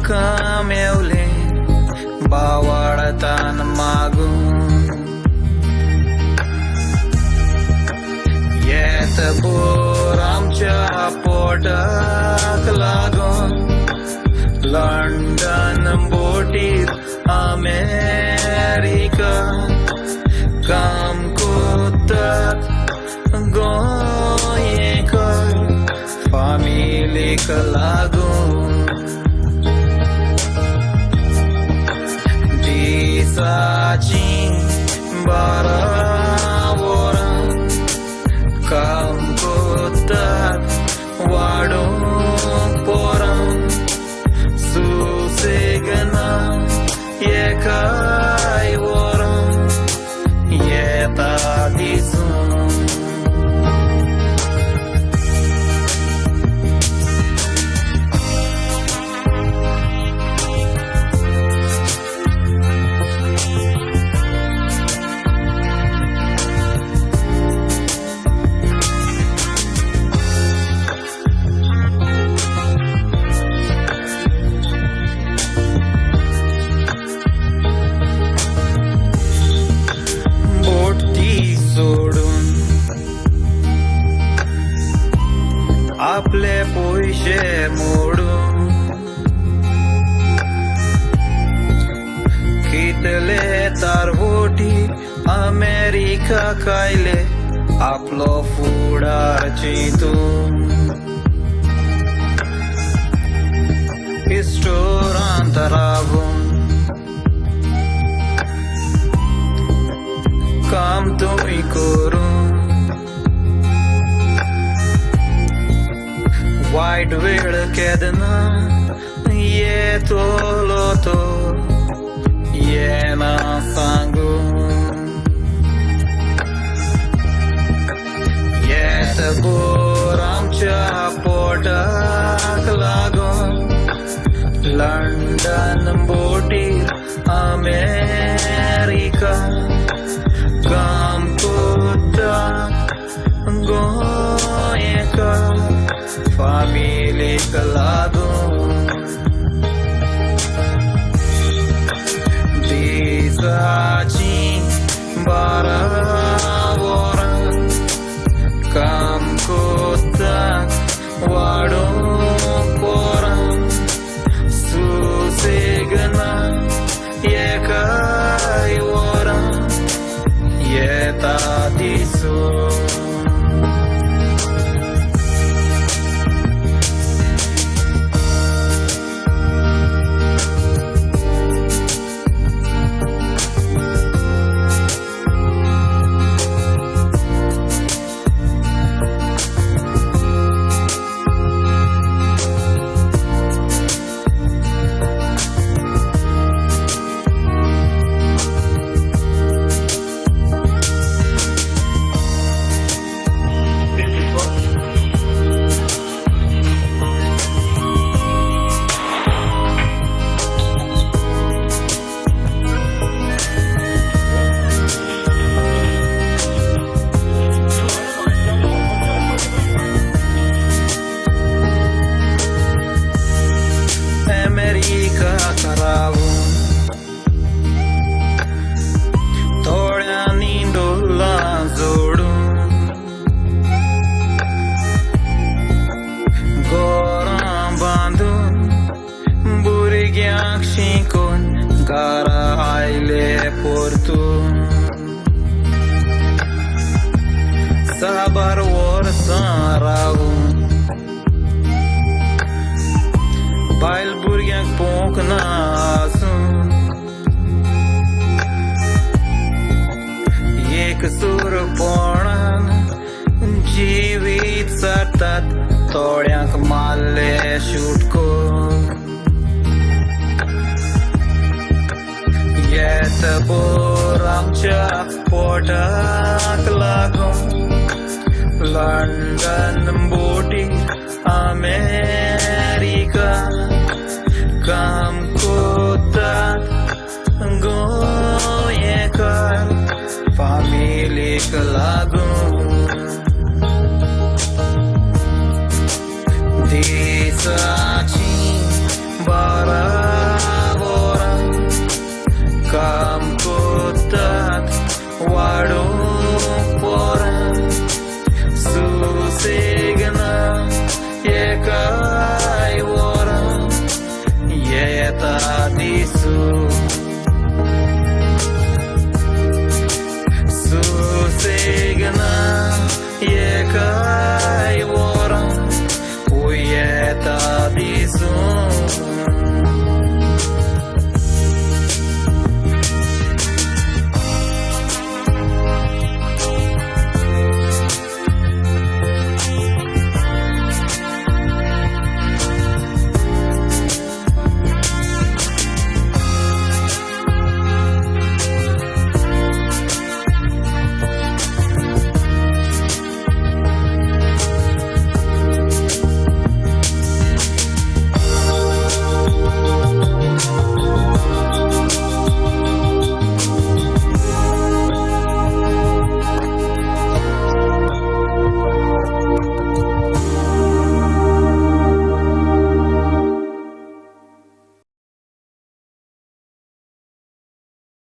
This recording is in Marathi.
कमेवले बावळतान मागून येत बोर आमच्या पोटाक लागून लंडन बोटीर अमेरिका काम कोतात गोंयेकर फामिलीक लागून दिसाची 12 वरां काम कोतात वाडूंक पोरां सुसेगना एकाय वरां येता दिसून सोडून आपले पयशे मोडून कितले तारवोटी अमेरिका कायले आपलो फुडार चिंतून इस्टोरांत रावून काम तुम्ही करून वाईट वेळ केदना येतलो तो येना सांगून येत बोर आमच्या पोटाक लागून लंडन बोटीर अमेरिका काम कोतात गोंयेकर फामिलीक लागून दिसाची 12 वरां काम कोतात वाडूंक पोरां सुसेगना एकाय वरां येता दिसून थोड्यांनी डोलां जोडून घरां बांदून भुरग्यांक शिकोवन घरा आयले परतून साबार वर्सां रावून बायल भुरग्यांक पोवंक ना आसून एकसुरपणान जिवीत सारतात थोड्यांक मारले शुटको येत बोर आमच्या पोटाक लागून लंडन बोटी अमेरिका काम कोतात गोंयेकर फामिलीक लागून दिसाची 12 Susegna,